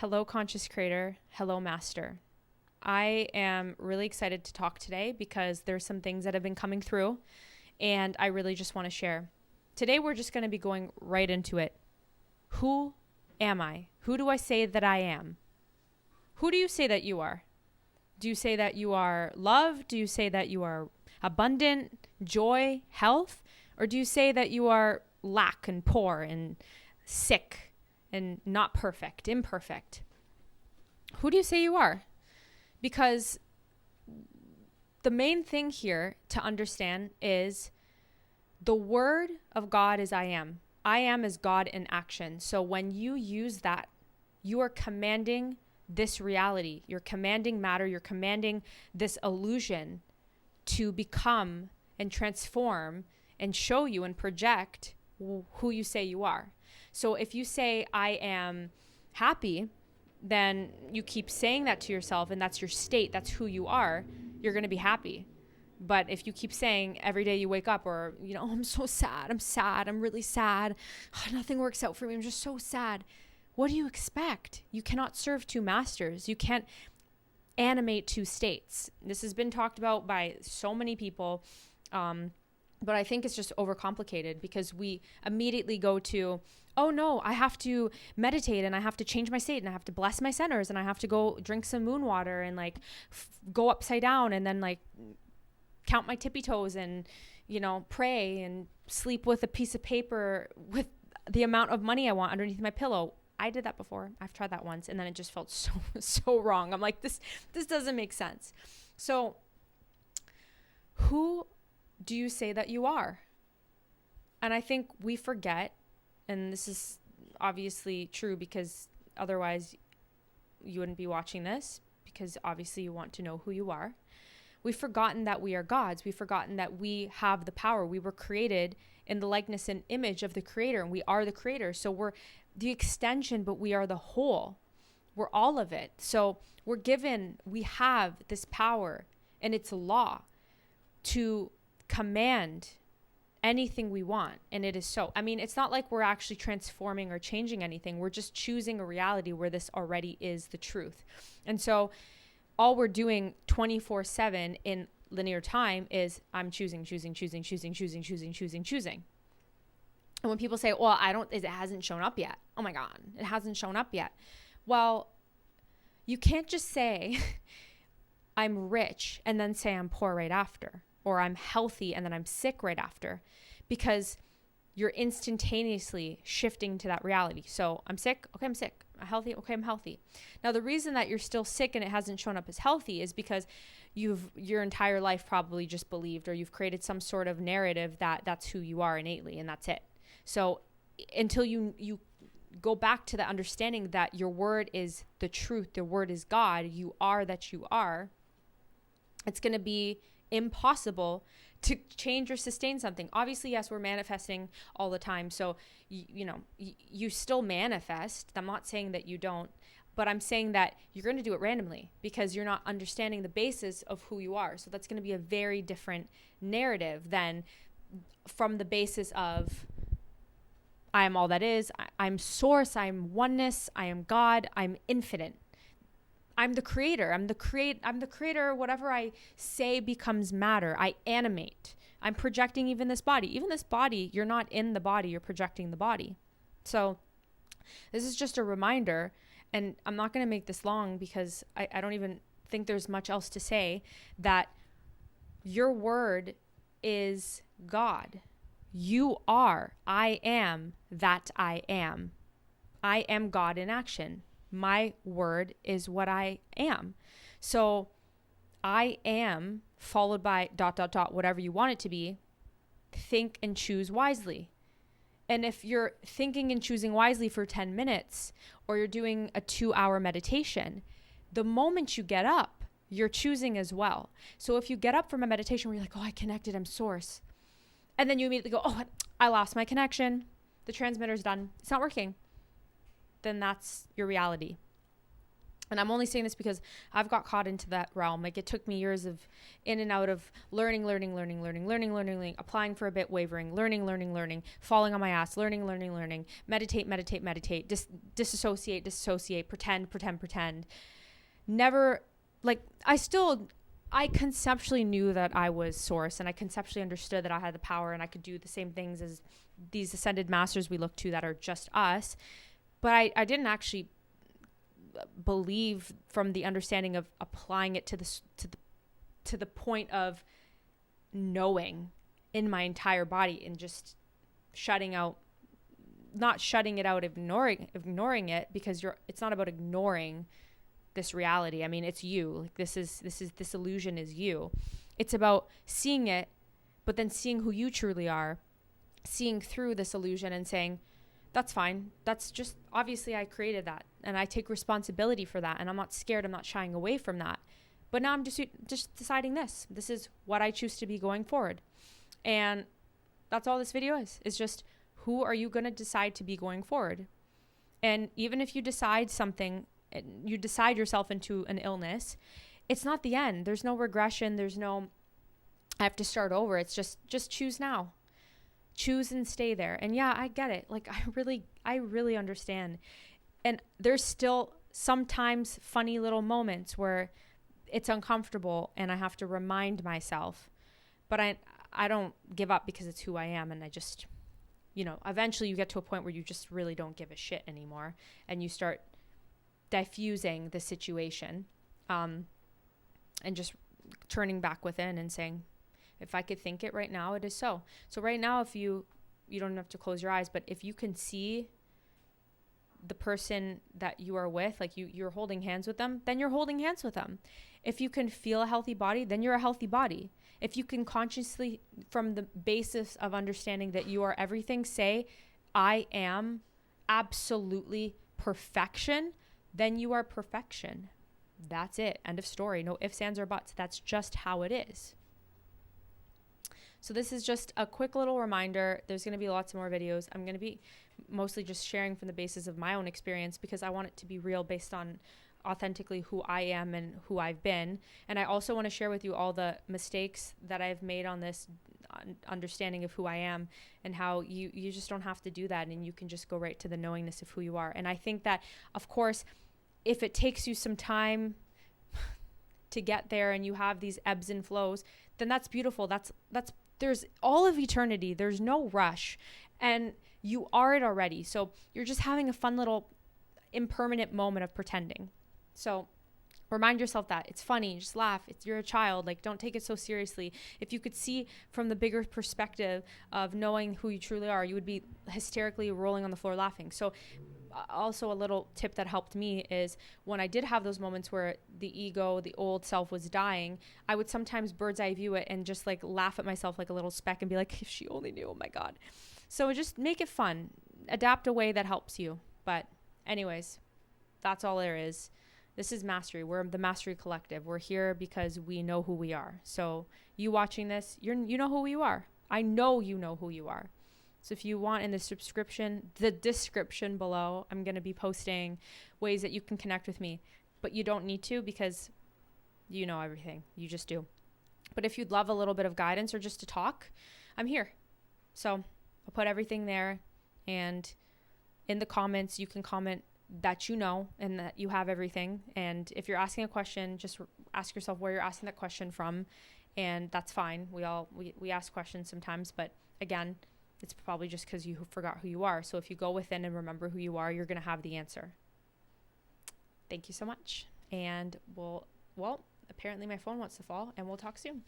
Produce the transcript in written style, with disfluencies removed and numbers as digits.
Hello, conscious creator. Hello, master. I am really excited to talk today because there's some things that have been coming through and I really just want to share. Today, we're just going to be going right into it. Who am I? Who do I say that I am? Who do you say that you are? Do you say that you are love? Do you say that you are abundant, joy, health? Or do you say that you are lack and poor and sick and not perfect, imperfect? Who do you say you are? Because the main thing here to understand is the word of God is I am. I am is God in action. So when you use that, you are commanding this reality. You're commanding matter. You're commanding this illusion to become and transform and show you and project who you say you are. So if you say, I am happy, then you keep saying that to yourself and that's your state, that's who you are, you're going to be happy. But if you keep saying every day you wake up or, oh, I'm so sad, I'm really sad, oh, nothing works out for me, I'm just so sad. What do you expect? You cannot serve two masters. You can't animate two states. This has been talked about by so many people, but I think it's just overcomplicated because we immediately go to, oh no, I have to meditate and I have to change my state and I have to bless my centers and I have to go drink some moon water and go upside down and then count my tippy toes and, pray and sleep with a piece of paper with the amount of money I want underneath my pillow. I did that before. I've tried that once and then it just felt so wrong. I'm like, this doesn't make sense. So who do you say that you are? And I think we forget, and this is obviously true because otherwise you wouldn't be watching this, because obviously you want to know who you are. We've forgotten that we are gods. We've forgotten that we have the power. We were created in the likeness and image of the creator, and we are the creator. So we're the extension, but we are the whole. We're all of it. So we have this power, and it's a law to command anything we want, and it is so. I mean, it's not like we're actually transforming or changing anything. We're just choosing a reality where this already is the truth. And so all we're doing 24/7 in linear time is I'm choosing. And when people say, well, it hasn't shown up yet. Oh my God, it hasn't shown up yet. Well, you can't just say I'm rich and then say I'm poor right after. Or I'm healthy and then I'm sick right after, because you're instantaneously shifting to that reality. So I'm sick. Okay, I'm sick. I'm healthy. Okay, I'm healthy. Now, the reason that you're still sick and it hasn't shown up as healthy is because your entire life probably just believed, or you've created some sort of narrative that that's who you are innately and that's it. So until you go back to the understanding that your word is the truth, the word is God, you are that you are, it's going to be impossible to change or sustain something. Obviously, yes, we're manifesting all the time. So, you still manifest. I'm not saying that you don't, but I'm saying that you're going to do it randomly because you're not understanding the basis of who you are. So that's going to be a very different narrative than from the basis of I am all that is. I'm source. I'm oneness. I am God. I'm infinite. I'm the creator. I'm the creator. Whatever I say becomes matter. I animate. I'm projecting even this body. Even this body, you're not in the body. You're projecting the body. So this is just a reminder. And I'm not going to make this long because I don't even think there's much else to say, that your word is God. You are. I am that I am. I am God in action. My word is what I am. So I am followed by ... whatever you want it to be. Think and choose wisely. And if you're thinking and choosing wisely for 10 minutes, or you're doing a 2-hour meditation, the moment you get up, you're choosing as well. So if you get up from a meditation where you're like, oh, I connected, I'm source. And then you immediately go, oh, I lost my connection. The transmitter's done. It's not working. Then that's your reality. And I'm only saying this because I've got caught into that realm. Like, it took me years of in and out of learning, applying for a bit, wavering, learning, falling on my ass, learning, meditate, disassociate, pretend. Never, like, I conceptually knew that I was source, and I conceptually understood that I had the power and I could do the same things as these ascended masters we look to that are just us. But I didn't actually believe from the understanding of applying it to the point of knowing in my entire body and just not shutting it out, ignoring it, because it's not about ignoring this reality. I mean, it's you. Like, this illusion is you. It's about seeing it, but then seeing who you truly are, seeing through this illusion and saying, that's fine. That's just, obviously I created that and I take responsibility for that. And I'm not scared. I'm not shying away from that. But now I'm just deciding this is what I choose to be going forward. And that's all this video is. It's just, who are you going to decide to be going forward? And even if you decide something, you decide yourself into an illness, it's not the end. There's no regression. There's no, I have to start over. It's just choose now. Choose and stay there. And yeah, I get it. Like, I really understand. And there's still sometimes funny little moments where it's uncomfortable and I have to remind myself, but I don't give up because it's who I am. And I just, eventually you get to a point where you just really don't give a shit anymore and you start diffusing the situation, and just turning back within and saying, if I could think it right now, it is so. So right now, if you don't have to close your eyes, but if you can see the person that you are with, like you're holding hands with them, then you're holding hands with them. If you can feel a healthy body, then you're a healthy body. If you can consciously, from the basis of understanding that you are everything, say, I am absolutely perfection, then you are perfection. That's it. End of story. No ifs, ands, or buts. That's just how it is. So this is just a quick little reminder. There's going to be lots more videos. I'm going to be mostly just sharing from the basis of my own experience because I want it to be real, based on authentically who I am and who I've been. And I also want to share with you all the mistakes that I've made on this understanding of who I am, and how you just don't have to do that, and you can just go right to the knowingness of who you are. And I think that, of course, if it takes you some time to get there and you have these ebbs and flows, then that's beautiful. That's there's all of eternity. There's no rush, and you are it already. So you're just having a fun little impermanent moment of pretending. So remind yourself that it's funny, just laugh. You're a child. Like, don't take it so seriously. If you could see from the bigger perspective of knowing who you truly are, you would be hysterically rolling on the floor laughing. So also a little tip that helped me is when I did have those moments where the ego, the old self, was dying, I would sometimes bird's eye view it and just like laugh at myself like a little speck and be like, if she only knew, oh my God. So just make it fun. Adapt a way that helps you. But anyways, that's all there is. This is Mastery. We're the Mastery Collective. We're here because we know who we are. So you watching this, you know who you are. I know you know who you are. So if you want, in the description below, I'm going to be posting ways that you can connect with me. But you don't need to, because you know everything. You just do. But if you'd love a little bit of guidance or just to talk, I'm here. So I'll put everything there. And in the comments, you can comment that you know and that you have everything. And if you're asking a question, just ask yourself where you're asking that question from. And that's fine. We ask questions sometimes. But again, it's probably just because you forgot who you are. So if you go within and remember who you are, you're going to have the answer. Thank you so much. And apparently my phone wants to fall, and we'll talk soon.